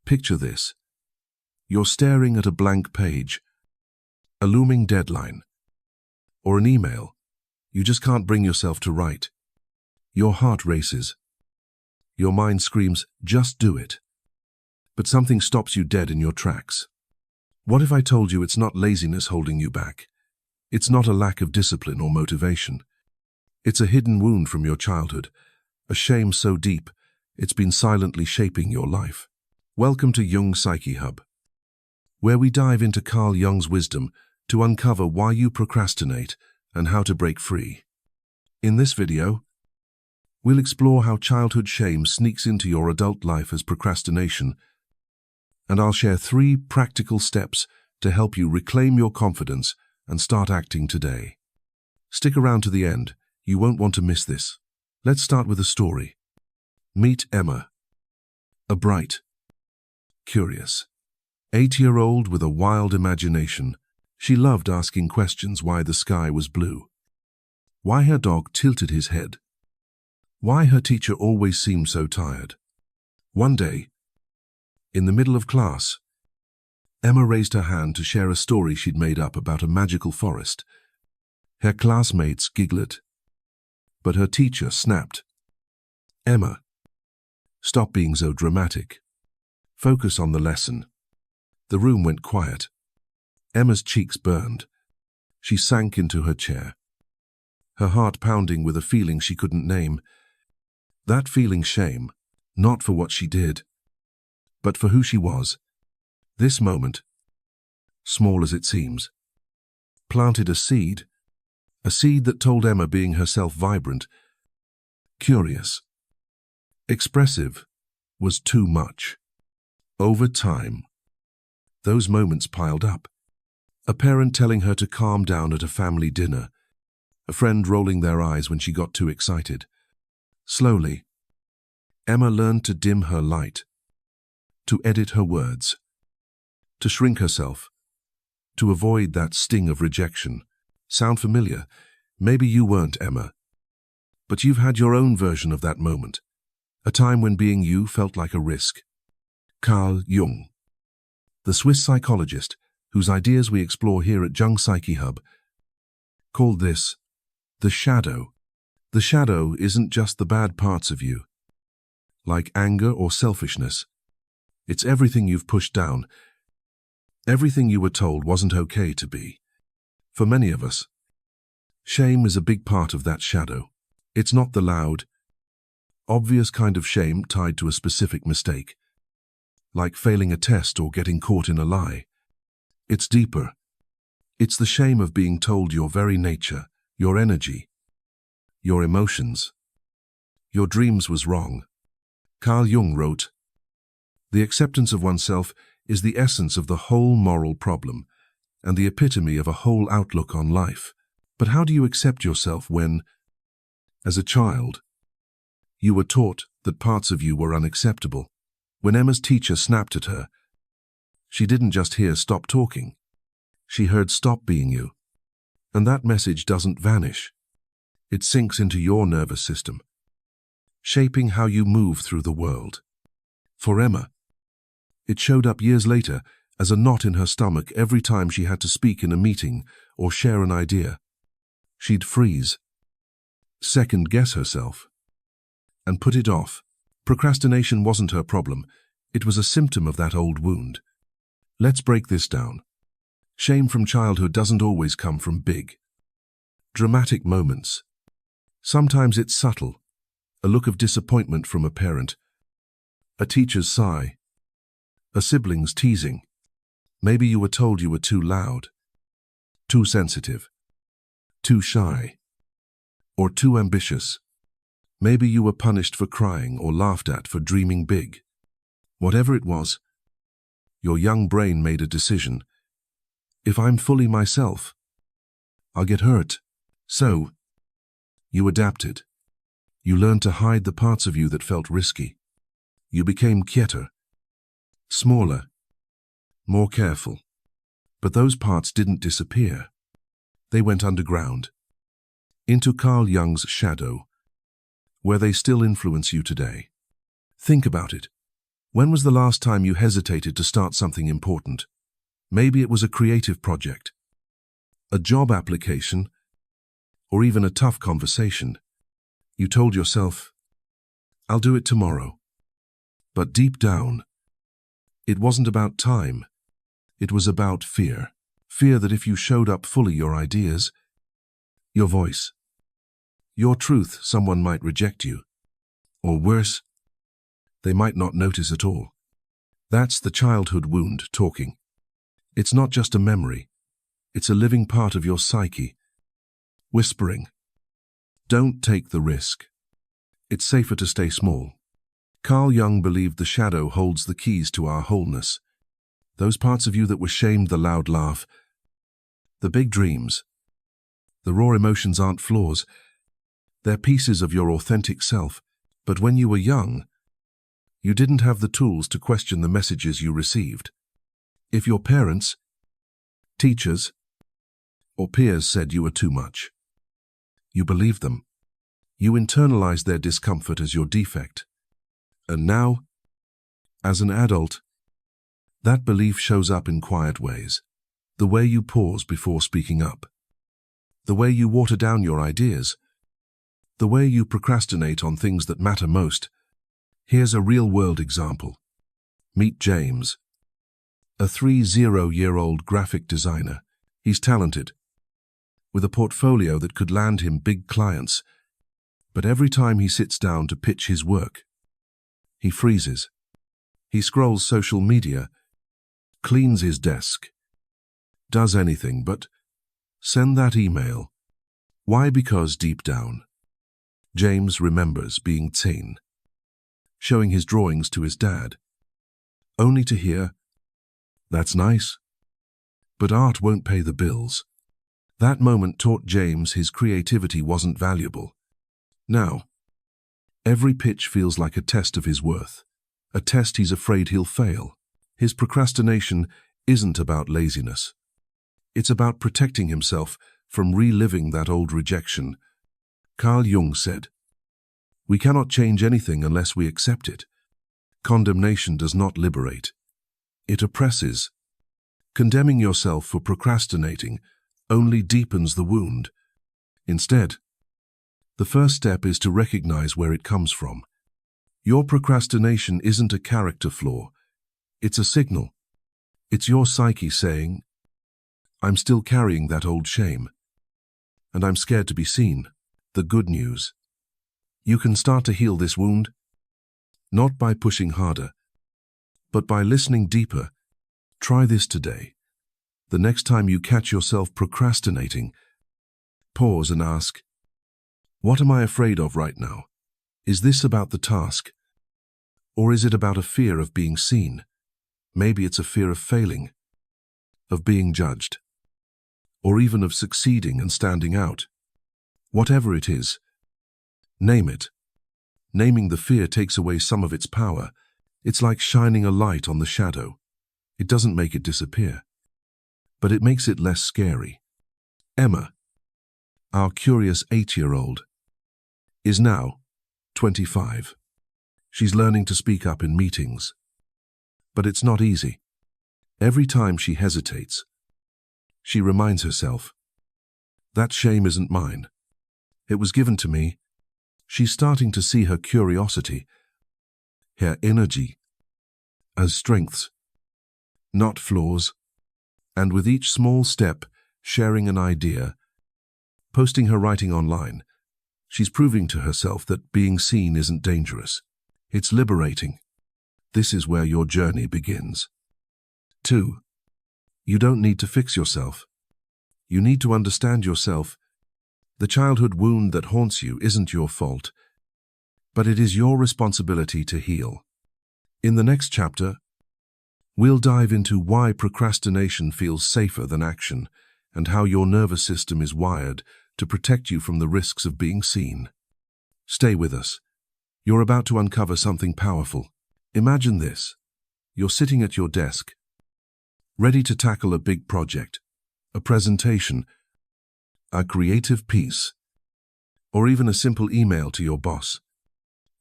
Picture this. You're staring at a blank page, a looming deadline, or an email you just can't bring yourself to write. Your heart races. Your mind screams, just do it. But something stops you dead in your tracks. What if I told you it's not laziness holding you back? It's not a lack of discipline or motivation. It's a hidden wound from your childhood, a shame so deep it's been silently shaping your life. Welcome to Jung's Psyche Hub, where we dive into Carl Jung's wisdom to uncover why you procrastinate and how to break free. In this video, we'll explore how childhood shame sneaks into your adult life as procrastination, and I'll share 3 practical steps to help you reclaim your confidence and start acting today. Stick around to the end, you won't want to miss this. Let's start with a story. Meet Emma, a bright, curious, 8-year-old with a wild imagination. She loved asking questions: why the sky was blue, why her dog tilted his head, why her teacher always seemed so tired. One day, in the middle of class, Emma raised her hand to share a story she'd made up about a magical forest. Her classmates giggled, but her teacher snapped. "Emma, stop being so dramatic. Focus on the lesson." The room went quiet. Emma's cheeks burned. She sank into her chair, her heart pounding with a feeling she couldn't name. That feeling: shame, not for what she did, but for who she was. This moment, small as it seems, planted a seed that told Emma being herself, vibrant, curious, expressive, was too much. Over time, those moments piled up. A parent telling her to calm down at a family dinner, a friend rolling their eyes when she got too excited. Slowly, Emma learned to dim her light, to edit her words, to shrink herself, to avoid that sting of rejection. Sound familiar? Maybe you weren't Emma, but you've had your own version of that moment, a time when being you felt like a risk. Carl Jung, the Swiss psychologist whose ideas we explore here at Jung's Psyche Hub, called this the shadow. The shadow isn't just the bad parts of you, like anger or selfishness. It's everything you've pushed down, everything you were told wasn't okay to be. For many of us, shame is a big part of that shadow. It's not the loud, obvious kind of shame tied to a specific mistake, like failing a test or getting caught in a lie. It's deeper. It's the shame of being told your very nature, your energy, your emotions, your dreams was wrong. Carl Jung wrote, "The acceptance of oneself is the essence of the whole moral problem and the epitome of a whole outlook on life." But how do you accept yourself when, as a child, you were taught that parts of you were unacceptable? When Emma's teacher snapped at her, she didn't just hear "stop talking." She heard "stop being you." And that message doesn't vanish. It sinks into your nervous system, shaping how you move through the world. For Emma, it showed up years later as a knot in her stomach every time she had to speak in a meeting or share an idea. She'd freeze, second-guess herself, and put it off. Procrastination wasn't her problem. It was a symptom of that old wound. Let's break this down. Shame from childhood doesn't always come from big, dramatic moments. Sometimes it's subtle, a look of disappointment from a parent, a teacher's sigh, a sibling's teasing. Maybe you were told you were too loud, too sensitive, too shy, or too ambitious. Maybe you were punished for crying or laughed at for dreaming big. Whatever it was, your young brain made a decision. If I'm fully myself, I'll get hurt. So, you adapted. You learned to hide the parts of you that felt risky. You became quieter, smaller, more careful. But those parts didn't disappear. They went underground, into Carl Jung's shadow, where they still influence you today. Think about it. When was the last time you hesitated to start something important? Maybe it was a creative project, a job application, or even a tough conversation. You told yourself, "I'll do it tomorrow." But deep down, it wasn't about time. It was about fear. Fear that if you showed up fully your ideas, your voice, your truth, someone might reject you. Or worse, they might not notice at all. That's the childhood wound talking. It's not just a memory. It's a living part of your psyche, whispering, "Don't take the risk. It's safer to stay small." Carl Jung believed the shadow holds the keys to our wholeness. Those parts of you that were shamed, the loud laugh, the big dreams, the raw emotions aren't flaws. They're pieces of your authentic self. But when you were young, you didn't have the tools to question the messages you received. If your parents, teachers, or peers said you were too much, you believed them. You internalized their discomfort as your defect. And now, as an adult, that belief shows up in quiet ways. The way you pause before speaking up. The way you water down your ideas. The way you procrastinate on things that matter most. Here's a real-world example. Meet James, a 30-year-old graphic designer. He's talented, with a portfolio that could land him big clients. But every time he sits down to pitch his work, he freezes. He scrolls social media, cleans his desk, does anything but send that email. Why? Because deep down, James remembers being 10, showing his drawings to his dad, only to hear, "That's nice, but art won't pay the bills." That moment taught James his creativity wasn't valuable. Now, every pitch feels like a test of his worth, a test he's afraid he'll fail. His procrastination isn't about laziness. It's about protecting himself from reliving that old rejection. Carl Jung said, "We cannot change anything unless we accept it." Condemnation does not liberate. It oppresses. Condemning yourself for procrastinating only deepens the wound. Instead, the first step is to recognize where it comes from. Your procrastination isn't a character flaw. It's a signal. It's your psyche saying, "I'm still carrying that old shame, and I'm scared to be seen." The good news: you can start to heal this wound, not by pushing harder, but by listening deeper. Try this today. The next time you catch yourself procrastinating, pause and ask, "What am I afraid of right now? Is this about the task? Or is it about a fear of being seen? Maybe it's a fear of failing, of being judged, or even of succeeding and standing out." Whatever it is, name it. Naming the fear takes away some of its power. It's like shining a light on the shadow. It doesn't make it disappear, but it makes it less scary. Emma, our curious 8-year-old, is now 25. She's learning to speak up in meetings. But it's not easy. Every time she hesitates, she reminds herself, "That shame isn't mine. It was given to me." She's starting to see her curiosity, her energy, as strengths, not flaws. And with each small step, sharing an idea, posting her writing online, she's proving to herself that being seen isn't dangerous. It's liberating. This is where your journey begins. 2. You don't need to fix yourself. You need to understand yourself. The childhood wound that haunts you isn't your fault, but it is your responsibility to heal. In the next chapter, we'll dive into why procrastination feels safer than action and how your nervous system is wired to protect you from the risks of being seen. Stay with us. You're about to uncover something powerful. Imagine this. You're sitting at your desk, ready to tackle a big project, a presentation, a creative piece, or even a simple email to your boss.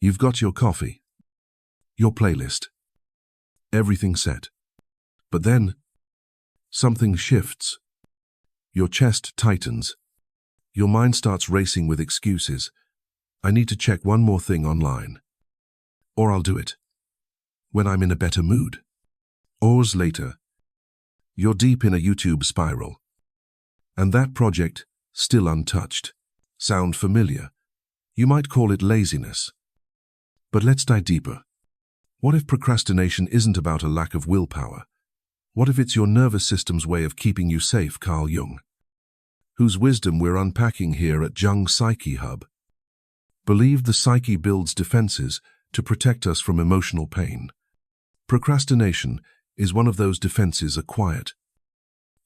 You've got your coffee, your playlist, everything set. But then, something shifts. Your chest tightens. Your mind starts racing with excuses. I need to check one more thing online. Or I'll do it when I'm in a better mood. Hours later, you're deep in a YouTube spiral. And that project, still untouched. Sound familiar? You might call it laziness. But let's dive deeper. What if procrastination isn't about a lack of willpower? What if it's your nervous system's way of keeping you safe, Carl Jung? Whose wisdom we're unpacking here at Jung Psyche Hub. Believe the psyche builds defenses to protect us from emotional pain. Procrastination is one of those defenses, a quiet,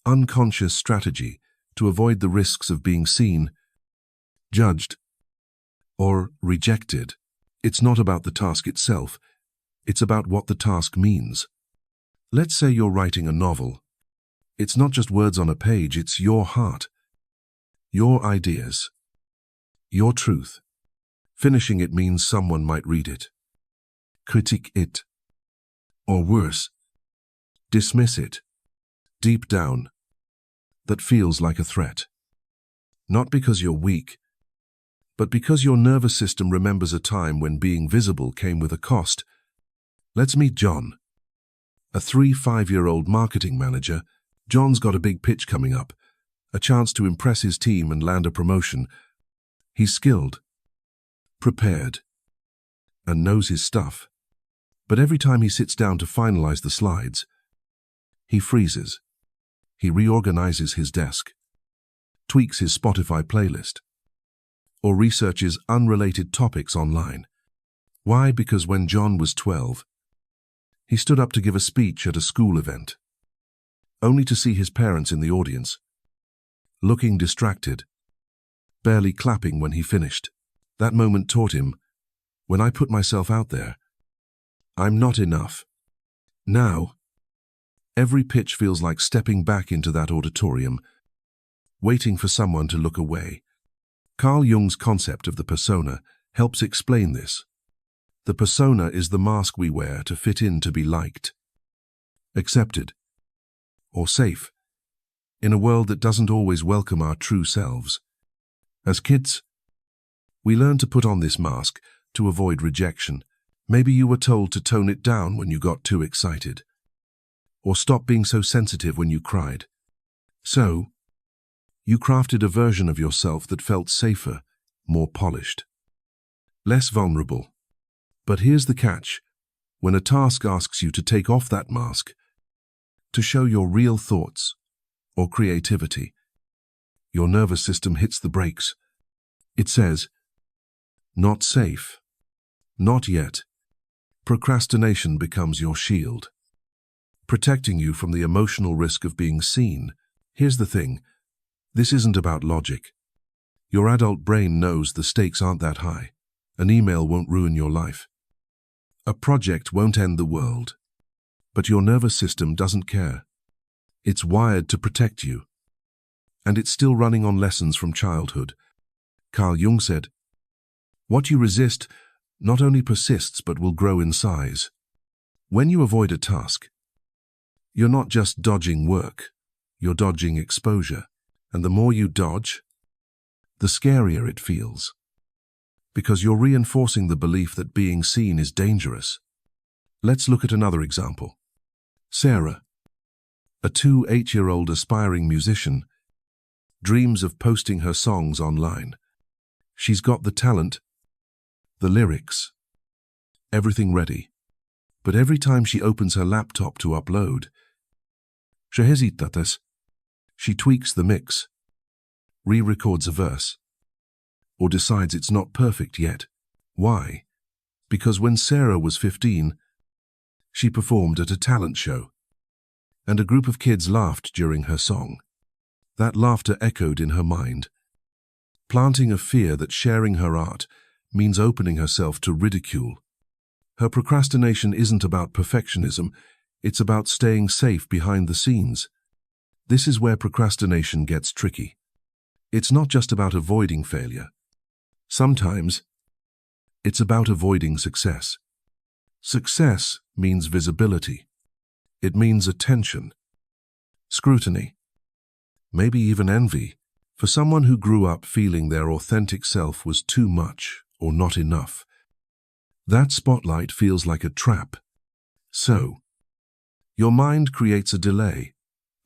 unconscious strategy to avoid the risks of being seen, judged, or rejected. It's not about the task itself, it's about what the task means. Let's say you're writing a novel. It's not just words on a page, it's your heart, your ideas, your truth. Finishing it means someone might read it, critique it, or worse, dismiss it. Deep down, that feels like a threat. Not because you're weak, but because your nervous system remembers a time when being visible came with a cost. Let's meet John. A 5-year-old marketing manager. John's got a big pitch coming up, a chance to impress his team and land a promotion. He's skilled, prepared, and knows his stuff. But every time he sits down to finalize the slides, he freezes. He reorganizes his desk, tweaks his Spotify playlist, or researches unrelated topics online. Why? Because when John was 12, he stood up to give a speech at a school event, only to see his parents in the audience, looking distracted, barely clapping when he finished. That moment taught him, when I put myself out there, I'm not enough. Now, every pitch feels like stepping back into that auditorium, waiting for someone to look away. Carl Jung's concept of the persona helps explain this. The persona is the mask we wear to fit in, to be liked, accepted, or safe, in a world that doesn't always welcome our true selves. As kids, we learn to put on this mask to avoid rejection. Maybe you were told to tone it down when you got too excited, or stop being so sensitive when you cried. So, you crafted a version of yourself that felt safer, more polished, less vulnerable. But here's the catch. When a task asks you to take off that mask, to show your real thoughts or creativity, your nervous system hits the brakes. It says, not safe, not yet. Procrastination becomes your shield, protecting you from the emotional risk of being seen. Here's the thing. This isn't about logic. Your adult brain knows the stakes aren't that high. An email won't ruin your life. A project won't end the world. But your nervous system doesn't care. It's wired to protect you. And it's still running on lessons from childhood. Carl Jung said, what you resist not only persists but will grow in size. When you avoid a task, you're not just dodging work, you're dodging exposure. And the more you dodge, the scarier it feels. Because you're reinforcing the belief that being seen is dangerous. Let's look at another example. Sarah, a 8-year-old aspiring musician, dreams of posting her songs online. She's got the talent, the lyrics, everything ready. But every time she opens her laptop to upload, she tweaks the mix, re-records a verse, or decides it's not perfect yet. Why? Because when Sarah was 15, she performed at a talent show, and a group of kids laughed during her song. That laughter echoed in her mind, planting a fear that sharing her art means opening herself to ridicule. Her procrastination isn't about perfectionism, it's about staying safe behind the scenes. This is where procrastination gets tricky. It's not just about avoiding failure. Sometimes, it's about avoiding success. Success means visibility, It means attention, scrutiny, maybe even envy, for someone who grew up feeling their authentic self was too much or not enough. That spotlight feels like a trap. So, your mind creates a delay,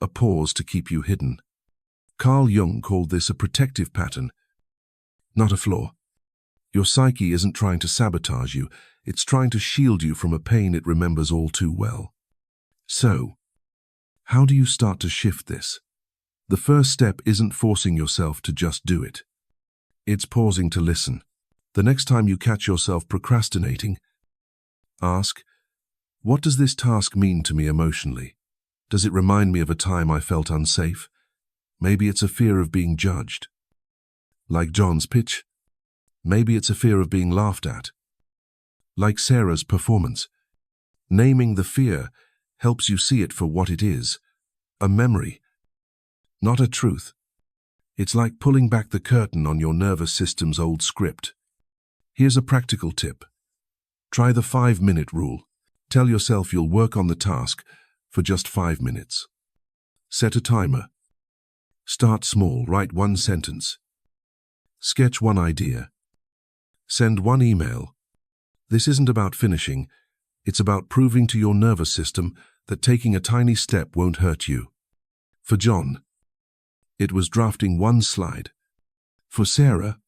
a pause to keep you hidden. Carl Jung called this a protective pattern, not a flaw. Your psyche isn't trying to sabotage you, it's trying to shield you from a pain it remembers all too well. So, how do you start to shift this? The first step isn't forcing yourself to just do it. It's pausing to listen. The next time you catch yourself procrastinating, ask, what does this task mean to me emotionally? Does it remind me of a time I felt unsafe? Maybe it's a fear of being judged. Like John's pitch, maybe it's a fear of being laughed at. Like Sarah's performance, naming the fear helps you see it for what it is, a memory, not a truth. It's like pulling back the curtain on your nervous system's old script. Here's a practical tip. Try the 5-minute rule. Tell yourself you'll work on the task for just 5 minutes. Set a timer. Start small, write 1 sentence. Sketch 1 idea. Send 1 email. This isn't about finishing, it's about proving to your nervous system that taking a tiny step won't hurt you. For John, it was drafting 1 slide. For Sarah,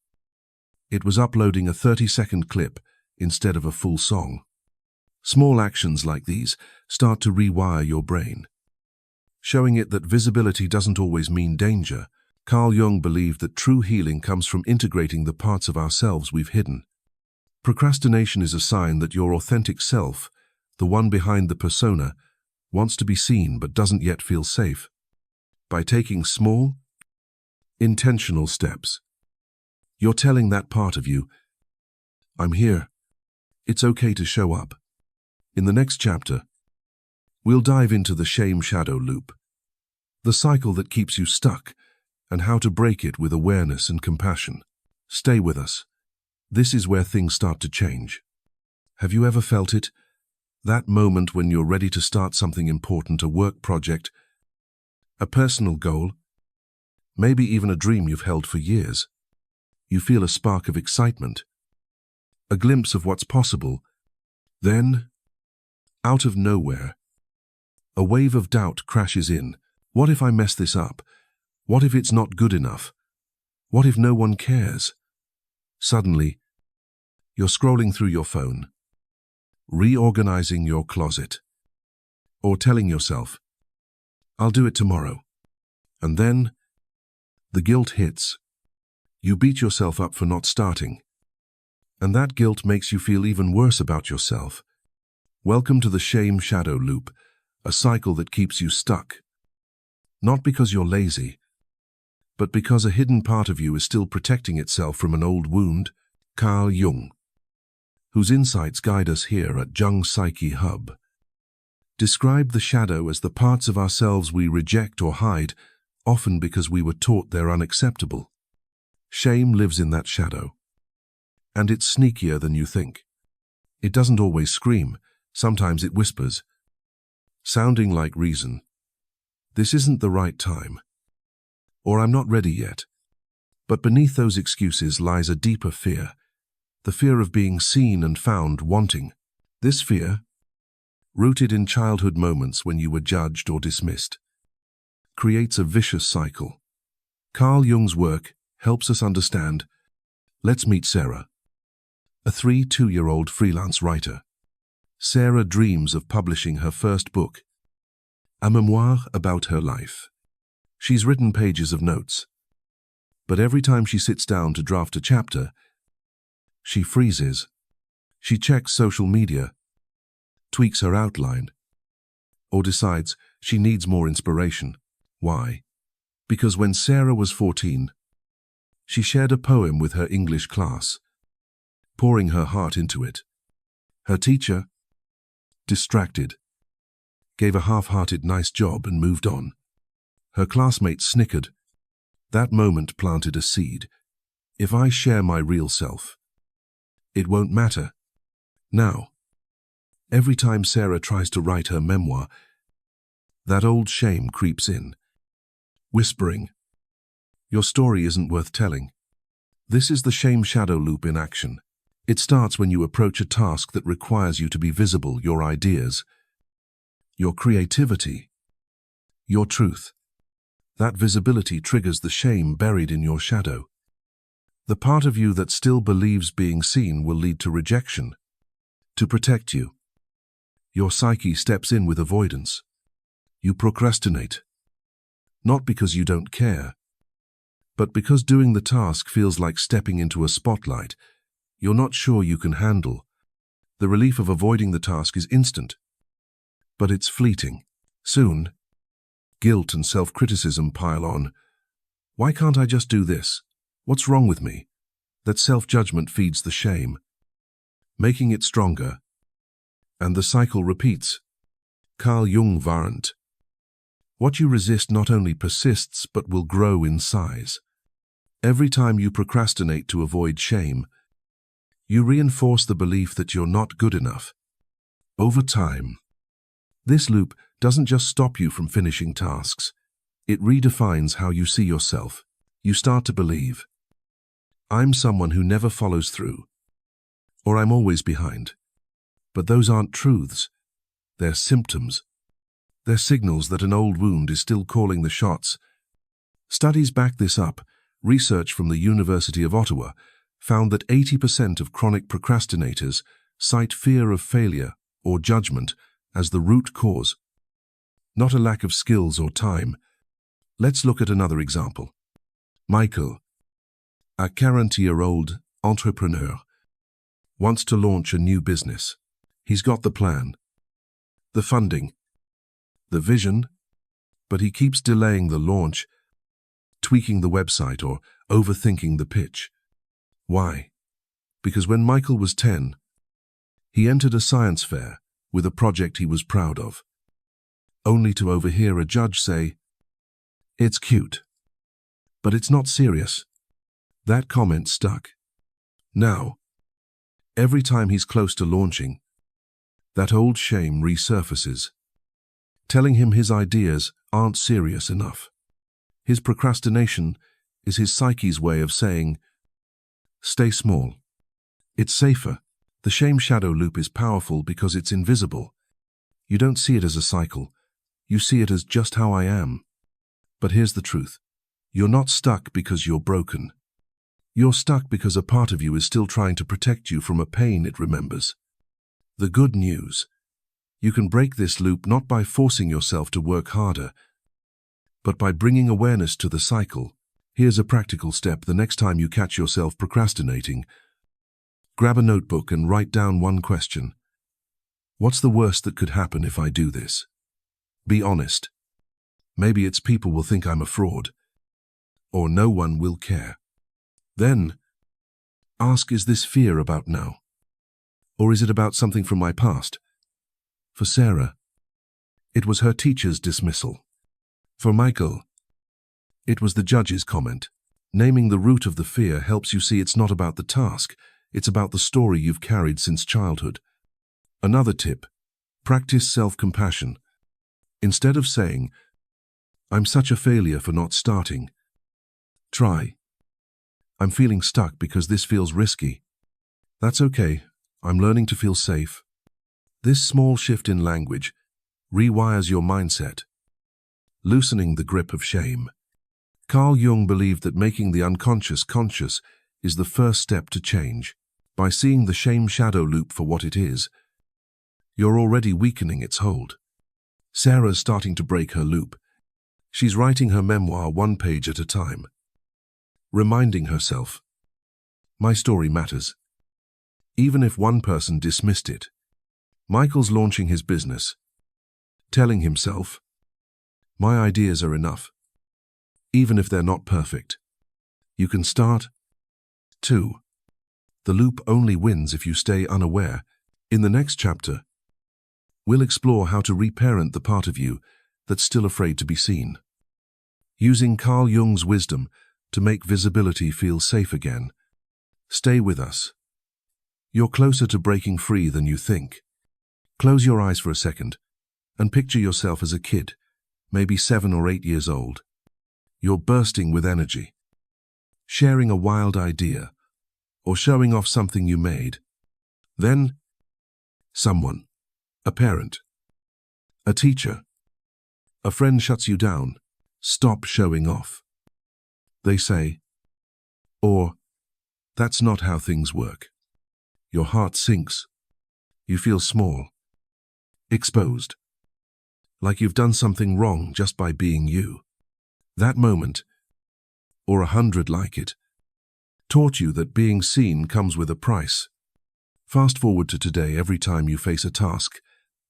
it was uploading a 30-second clip instead of a full song. Small actions like these start to rewire your brain, showing it that visibility doesn't always mean danger. Carl Jung believed that true healing comes from integrating the parts of ourselves we've hidden. Procrastination is a sign that your authentic self, the one behind the persona, wants to be seen but doesn't yet feel safe. By taking small, intentional steps, you're telling that part of you, I'm here. It's okay to show up. In the next chapter, we'll dive into the shame shadow loop, the cycle that keeps you stuck, and how to break it with awareness and compassion. Stay with us. This is where things start to change. Have you ever felt it? That moment when you're ready to start something important, a work project, a personal goal, maybe even a dream you've held for years. You feel a spark of excitement, a glimpse of what's possible. Then, out of nowhere, a wave of doubt crashes in. What if I mess this up? What if it's not good enough? What if no one cares? Suddenly, you're scrolling through your phone, reorganizing your closet, or telling yourself, I'll do it tomorrow. And then, the guilt hits. You beat yourself up for not starting. And that guilt makes you feel even worse about yourself. Welcome to the shame shadow loop, a cycle that keeps you stuck. Not because you're lazy, but because a hidden part of you is still protecting itself from an old wound. Carl Jung, whose insights guide us here at Jung Psyche Hub, described the shadow as the parts of ourselves we reject or hide, often because we were taught they're unacceptable. Shame lives in that shadow, and it's sneakier than you think. It doesn't always scream, sometimes it whispers, sounding like reason. This isn't the right time, or I'm not ready yet. But beneath those excuses lies a deeper fear, the fear of being seen and found wanting. This fear, rooted in childhood moments when you were judged or dismissed, creates a vicious cycle. Carl Jung's work helps us understand. Let's meet Sarah, a 32-year-old freelance writer. Sarah dreams of publishing her first book, a memoir about her life. She's written pages of notes, but every time she sits down to draft a chapter, she freezes. She checks social media, tweaks her outline, or decides she needs more inspiration. Why? Because when Sarah was 14, she shared a poem with her English class, pouring her heart into it. Her teacher, distracted, gave a half-hearted nice job and moved on. Her classmates snickered. That moment planted a seed. If I share my real self, it won't matter. Now, every time Sarah tries to write her memoir, That old shame creeps in, whispering, "Your story isn't worth telling." This is the shame shadow loop in action. It starts when you approach a task that requires you to be visible, your ideas, your creativity, your truth. That visibility triggers the shame buried in your shadow. The part of you that still believes being seen will lead to rejection. To protect you, your psyche steps in with avoidance. You procrastinate, not because you don't care, but because doing the task feels like stepping into a spotlight you're not sure you can handle. The relief of avoiding the task is instant, but it's fleeting. Soon, guilt and self-criticism pile on. Why can't I just do this? What's wrong with me? That self-judgment feeds the shame, making it stronger, and the cycle repeats. Carl Jung warned, what you resist not only persists but will grow in size. Every time you procrastinate to avoid shame, you reinforce the belief that you're not good enough. Over time, this loop doesn't just stop you from finishing tasks. It redefines how you see yourself. You start to believe, I'm someone who never follows through, or I'm always behind. But those aren't truths. They're symptoms. They're signals that an old wound is still calling the shots. Studies back this up. Research from the University of Ottawa found that 80% of chronic procrastinators cite fear of failure or judgment as the root cause, not a lack of skills or time. Let's look at another example. Michael, a 40-year-old entrepreneur, wants to launch a new business. He's got the plan, the funding, the vision, but he keeps delaying the launch, tweaking the website or overthinking the pitch. Why? Because when Michael was 10, he entered a science fair with a project he was proud of, only to overhear a judge say, "It's cute, but it's not serious." That comment stuck. Now, every time he's close to launching, that old shame resurfaces, telling him his ideas aren't serious enough. His procrastination is his psyche's way of saying, stay small. It's safer. The shame shadow loop is powerful because it's invisible. You don't see it as a cycle. You see it as just how I am. But here's the truth. You're not stuck because you're broken. You're stuck because a part of you is still trying to protect you from a pain it remembers. The good news: you can break this loop not by forcing yourself to work harder, but by bringing awareness to the cycle. Here's a practical step. The next time you catch yourself procrastinating, grab a notebook and write down one question. What's the worst that could happen if I do this? Be honest. Maybe it's people will think I'm a fraud, or no one will care. Then, ask, is this fear about now? Or is it about something from my past? For Sarah, it was her teacher's dismissal. For Michael, it was the judge's comment. Naming the root of the fear helps you see it's not about the task, it's about the story you've carried since childhood. Another tip: practice self-compassion. Instead of saying, I'm such a failure for not starting, try, I'm feeling stuck because this feels risky. That's okay, I'm learning to feel safe. This small shift in language rewires your mindset, loosening the grip of shame. Carl Jung believed that making the unconscious conscious is the first step to change. By seeing the shame shadow loop for what it is, you're already weakening its hold. Sarah's starting to break her loop. She's writing her memoir one page at a time, reminding herself, my story matters, even if one person dismissed it. Michael's launching his business, telling himself, my ideas are enough, even if they're not perfect. You can start. 2. The loop only wins if you stay unaware. In the next chapter, we'll explore how to reparent the part of you that's still afraid to be seen, using Carl Jung's wisdom to make visibility feel safe again. Stay with us. You're closer to breaking free than you think. Close your eyes for a second and picture yourself as a kid, maybe 7 or 8 years old. You're bursting with energy, sharing a wild idea, or showing off something you made. Then, someone, a parent, a teacher, a friend shuts you down. Stop showing off, they say. Or, that's not how things work. Your heart sinks. You feel small, exposed, like you've done something wrong just by being you. That moment, or 100 like it, taught you that being seen comes with a price. Fast forward to today. Every time you face a task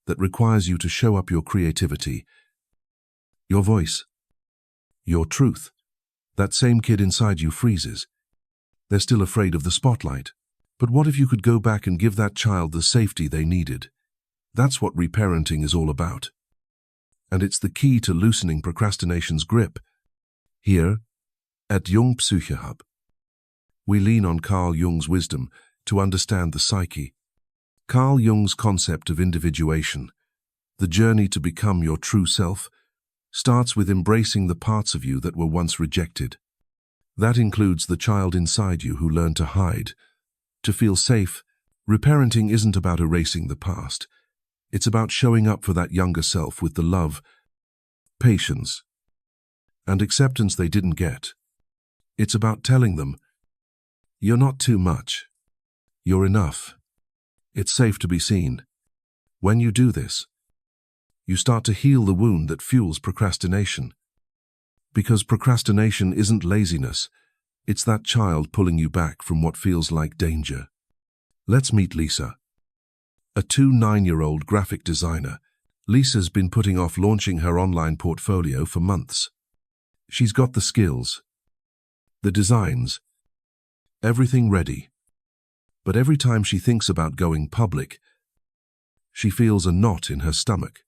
that requires you to show up your creativity, your voice, your truth, that same kid inside you freezes. They're still afraid of the spotlight. But what if you could go back and give that child the safety they needed? That's what reparenting is all about. And it's the key to loosening procrastination's grip. Here, at Jung Psyche Hub, we lean on Carl Jung's wisdom to understand the psyche. Carl Jung's concept of individuation, the journey to become your true self, starts with embracing the parts of you that were once rejected. That includes the child inside you who learned to hide, to feel safe. Reparenting isn't about erasing the past. It's about showing up for that younger self with the love, patience, and acceptance they didn't get. It's about telling them, you're not too much. You're enough. It's safe to be seen. When you do this, you start to heal the wound that fuels procrastination. Because procrastination isn't laziness, it's that child pulling you back from what feels like danger. Let's meet Lisa, a 9-year-old graphic designer. Lisa's been putting off launching her online portfolio for months. She's got the skills, the designs, everything ready. But every time she thinks about going public, she feels a knot in her stomach.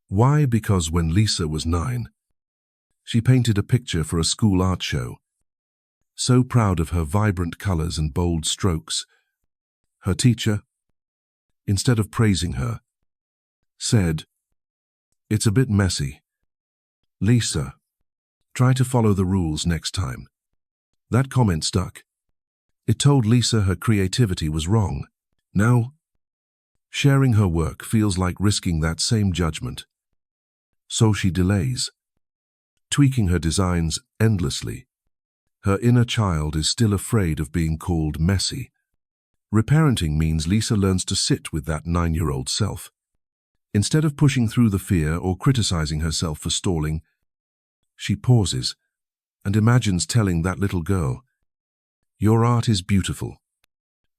Why? Because when Lisa was 9, she painted a picture for a school art show. So proud of her vibrant colors and bold strokes, her teacher, instead of praising her, said, "It's a bit messy. Lisa, try to follow the rules next time." That comment stuck. It told Lisa her creativity was wrong. Now, sharing her work feels like risking that same judgment. So she delays, tweaking her designs endlessly. Her inner child is still afraid of being called messy. Reparenting means Lisa learns to sit with that 9-year-old self. Instead of pushing through the fear or criticizing herself for stalling, she pauses and imagines telling that little girl, "Your art is beautiful.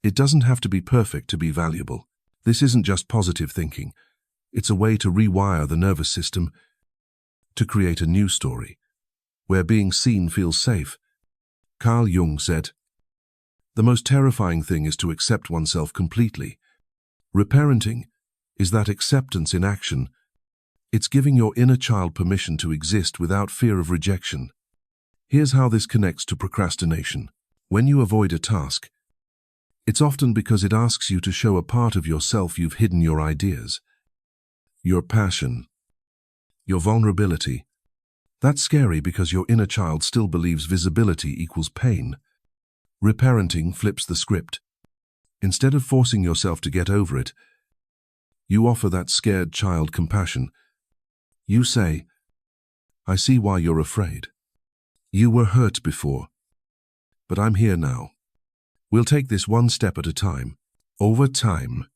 It doesn't have to be perfect to be valuable." This isn't just positive thinking. It's a way to rewire the nervous system, to create a new story, where being seen feels safe. Carl Jung said, "The most terrifying thing is to accept oneself completely." Reparenting is that acceptance in action. It's giving your inner child permission to exist without fear of rejection. Here's how this connects to procrastination. When you avoid a task, it's often because it asks you to show a part of yourself you've hidden: your ideas, your passion, your vulnerability. That's scary because your inner child still believes visibility equals pain. Reparenting flips the script. Instead of forcing yourself to get over it, you offer that scared child compassion. You say, "I see why you're afraid. You were hurt before, but I'm here now. We'll take this one step at a time." Over time,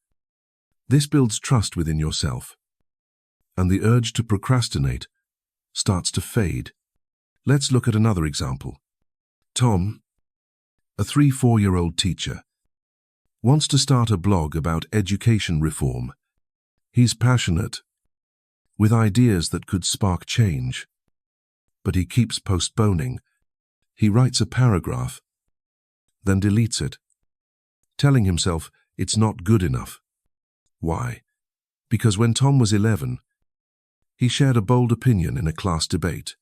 this builds trust within yourself, and the urge to procrastinate starts to fade. Let's look at another example. Tom, a 3-4-year-old teacher, wants to start a blog about education reform. He's passionate, with ideas that could spark change, but he keeps postponing. He writes a paragraph, then deletes it, telling himself it's not good enough. Why? Because when Tom was 11, he shared a bold opinion in a class debate,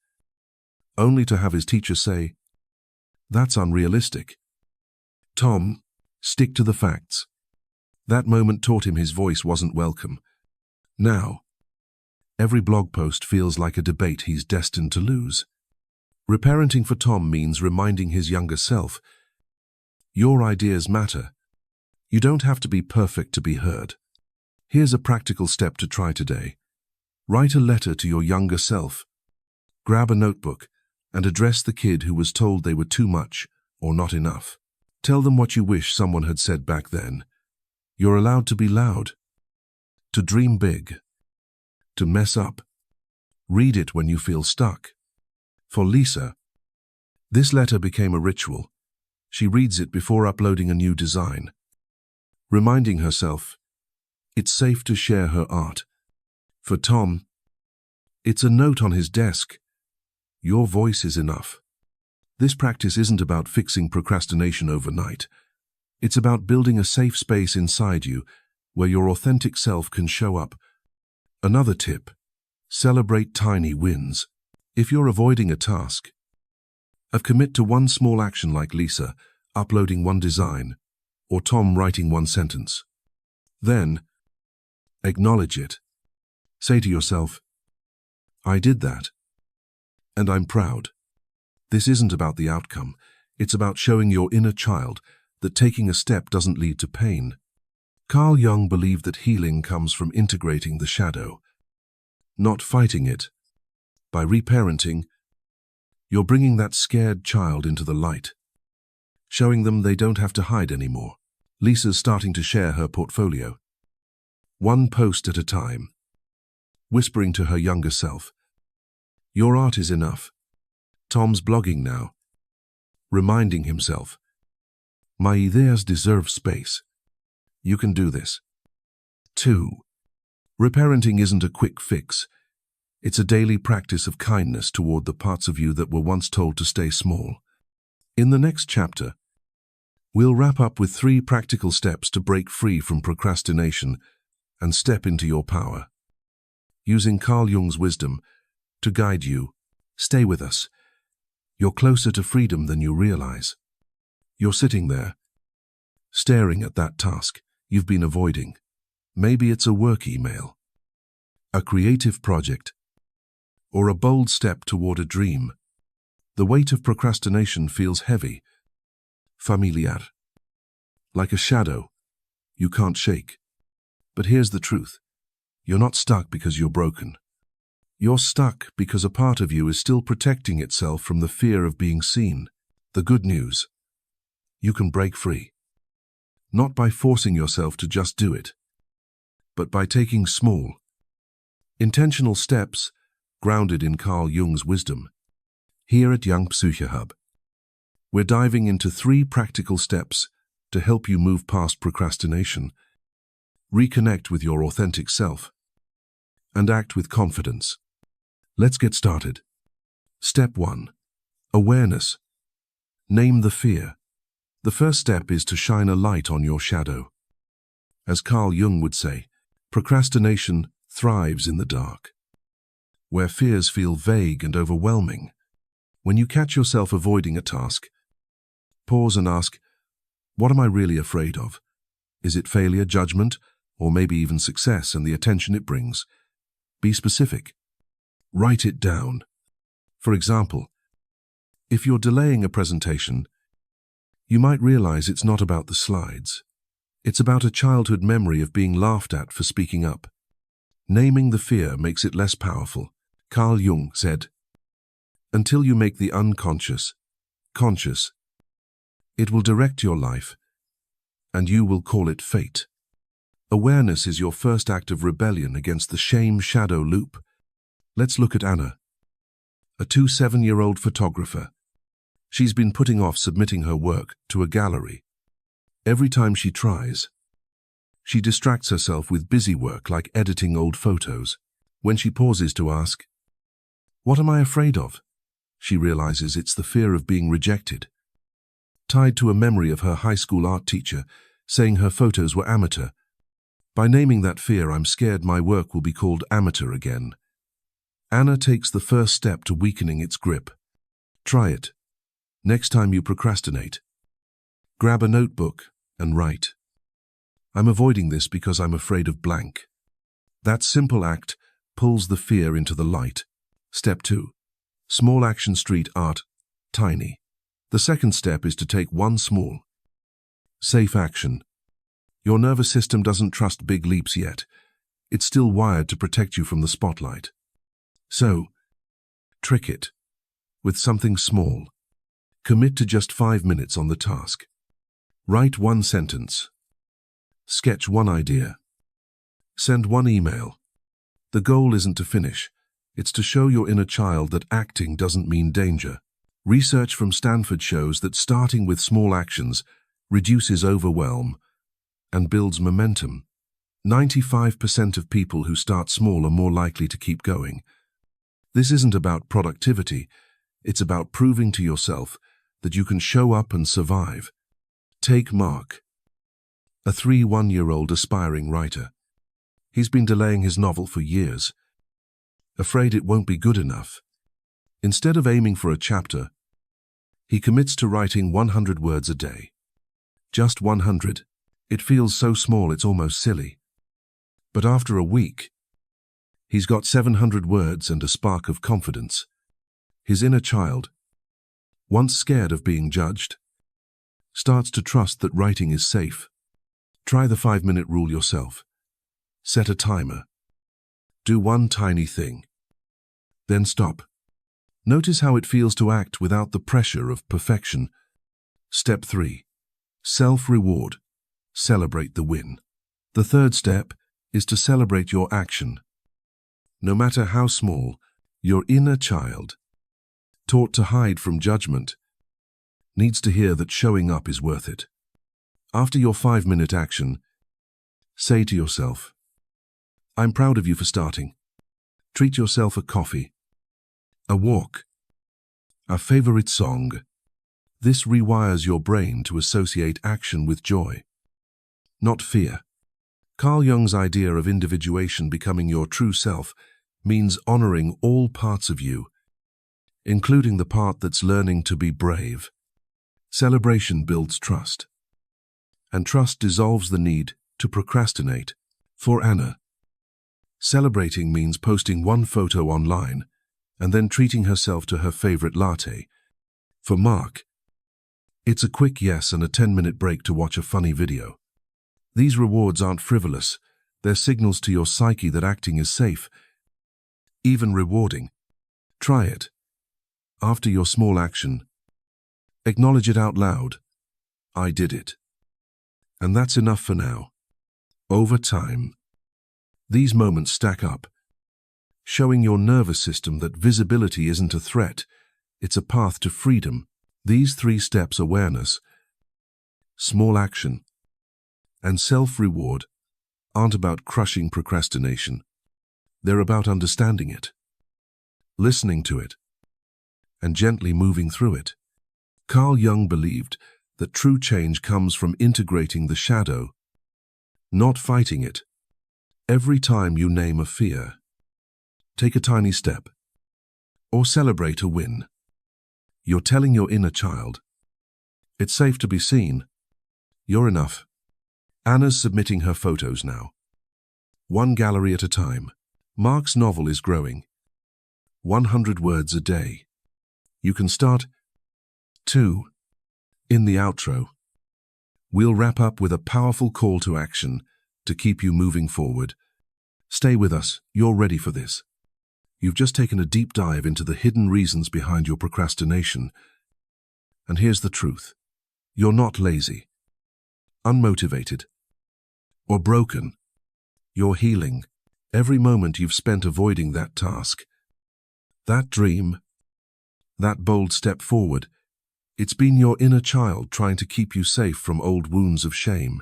only to have his teacher say, "That's unrealistic. Tom, stick to the facts." That moment taught him his voice wasn't welcome. Now, Every blog post feels like a debate he's destined to lose. Reparenting for Tom means reminding his younger self, your ideas matter. You don't have to be perfect to be heard. Here's a practical step to try today. Write a letter to your younger self. Grab a notebook and address the kid who was told they were too much or not enough. Tell them what you wish someone had said back then. You're allowed to be loud, to dream big, to mess up. Read it when you feel stuck. For Lisa, this letter became a ritual. She reads it before uploading a new design, reminding herself, it's safe to share her art. For Tom, it's a note on his desk. Your voice is enough. This practice isn't about fixing procrastination overnight. It's about building a safe space inside you where your authentic self can show up. Another tip: celebrate tiny wins. If you're avoiding a task, commit to one small action like Lisa, uploading one design, or Tom writing one sentence. Then, acknowledge it. Say to yourself, I did that, and I'm proud. This isn't about the outcome. It's about showing your inner child that taking a step doesn't lead to pain. Carl Jung believed that healing comes from integrating the shadow, not fighting it. By reparenting, you're bringing that scared child into the light, showing them they don't have to hide anymore. Lisa's starting to share her portfolio, one post at a time, whispering to her younger self, your art is enough. Tom's blogging now, reminding himself, my ideas deserve space. You can do this. 2. Reparenting isn't a quick fix. It's a daily practice of kindness toward the parts of you that were once told to stay small. In the next chapter, we'll wrap up with 3 practical steps to break free from procrastination and step into your power. Using Carl Jung's wisdom to guide you, stay with us. You're closer to freedom than you realize. You're sitting there, staring at that task you've been avoiding. Maybe it's a work email, a creative project, or a bold step toward a dream. The weight of procrastination feels heavy, familiar, like a shadow you can't shake. But here's the truth. You're not stuck because you're broken. You're stuck because a part of you is still protecting itself from the fear of being seen. The good news: you can break free. Not by forcing yourself to just do it, but by taking small, intentional steps grounded in Carl Jung's wisdom. Here at Young Psyche Hub, we're diving into 3 practical steps to help you move past procrastination, reconnect with your authentic self, and act with confidence. Let's get started. Step 1. Awareness. Name the fear. The first step is to shine a light on your shadow. As Carl Jung would say, procrastination thrives in the dark, where fears feel vague and overwhelming. When you catch yourself avoiding a task, pause and ask, what am I really afraid of? Is it failure, judgment, or maybe even success and the attention it brings? Be specific. Write it down. For example, if you're delaying a presentation, you might realize it's not about the slides. It's about a childhood memory of being laughed at for speaking up. Naming the fear makes it less powerful. Carl Jung said, until you make the unconscious conscious, it will direct your life, and you will call it fate. Awareness is your first act of rebellion against the shame shadow loop. Let's look at Anna, a 27-year-old photographer. She's been putting off submitting her work to a gallery. Every time she tries, she distracts herself with busy work like editing old photos. When she pauses to ask, what am I afraid of? She realizes it's the fear of being rejected, tied to a memory of her high school art teacher saying her photos were amateur. By naming that fear, I'm scared my work will be called amateur again. Anna takes the first step to weakening its grip. Try it. Next time you procrastinate, grab a notebook and write, I'm avoiding this because I'm afraid of blank. That simple act pulls the fear into the light. Step 2. Small action street art, tiny. The second step is to take one small, safe action. Your nervous system doesn't trust big leaps yet. It's still wired to protect you from the spotlight. So, trick it with something small. Commit to just 5 minutes on the task. Write one sentence. Sketch one idea. Send one email. The goal isn't to finish. It's to show your inner child that acting doesn't mean danger. Research from Stanford shows that starting with small actions reduces overwhelm and builds momentum. 95% of people who start small are more likely to keep going. This isn't about productivity. It's about proving to yourself that you can show up and survive. Take Mark, a 31-year-old aspiring writer. He's been delaying his novel for years, afraid it won't be good enough. Instead of aiming for a chapter, he commits to writing 100 words a day. Just 100. It feels so small it's almost silly. But after a week, he's got 700 words and a spark of confidence. His inner child, once scared of being judged, starts to trust that writing is safe. Try the 5-minute rule yourself. Set a timer. Do one tiny thing. Then stop. Notice how it feels to act without the pressure of perfection. Step 3. Self-reward. Celebrate the win. The third step is to celebrate your action. No matter how small, your inner child, taught to hide from judgment, needs to hear that showing up is worth it. After your 5-minute action, say to yourself, "I'm proud of you for starting." Treat yourself a coffee, a walk, a favorite song. This rewires your brain to associate action with joy, not fear. Carl Jung's idea of individuation, becoming your true self, means honoring all parts of you, including the part that's learning to be brave. Celebration builds trust, and trust dissolves the need to procrastinate. For Anna, celebrating means posting one photo online and then treating herself to her favorite latte. For Mark, it's a quick yes and a 10-minute break to watch a funny video. These rewards aren't frivolous. They're signals to your psyche that acting is safe, even rewarding. Try it. After your small action, acknowledge it out loud. I did it. And that's enough for now. Over time, these moments stack up, showing your nervous system that visibility isn't a threat, it's a path to freedom. These 3 steps, awareness, small action, and self-reward, aren't about crushing procrastination. They're about understanding it, listening to it, and gently moving through it. Carl Jung believed that true change comes from integrating the shadow, not fighting it. Every time you name a fear, take a tiny step, or celebrate a win, you're telling your inner child, it's safe to be seen. You're enough. Anna's submitting her photos now, one gallery at a time. Mark's novel is growing, 100 words a day. You can start. 2. In the outro, we'll wrap up with a powerful call to action to keep you moving forward. Stay with us, you're ready for this. You've just taken a deep dive into the hidden reasons behind your procrastination. And here's the truth. You're not lazy, unmotivated, or broken. You're healing. Every moment you've spent avoiding that task, that dream, that bold step forward, it's been your inner child trying to keep you safe from old wounds of shame.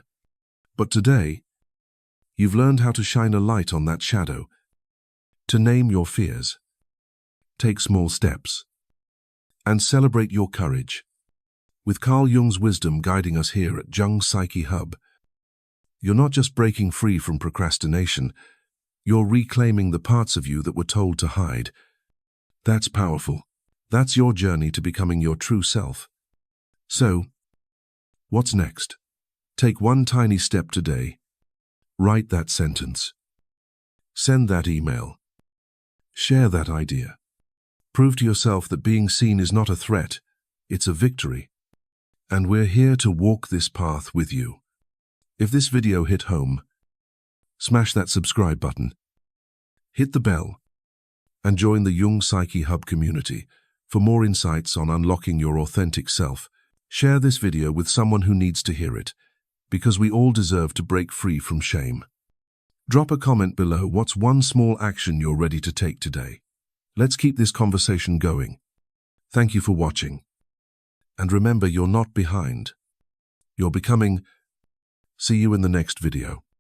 But today, you've learned how to shine a light on that shadow, to name your fears, take small steps, and celebrate your courage. With Carl Jung's wisdom guiding us here at Jung Psyche Hub, you're not just breaking free from procrastination, you're reclaiming the parts of you that were told to hide. That's powerful. That's your journey to becoming your true self. So, what's next? Take one tiny step today. Write that sentence. Send that email. Share that idea. Prove to yourself that being seen is not a threat, it's a victory. And we're here to walk this path with you. If this video hit home, smash that subscribe button, hit the bell, and join the Jung Psyche Hub community for more insights on unlocking your authentic self. Share this video with someone who needs to hear it, because we all deserve to break free from shame. Drop a comment below what's one small action you're ready to take today. Let's keep this conversation going. Thank you for watching. And remember, you're not behind. You're becoming. See you in the next video.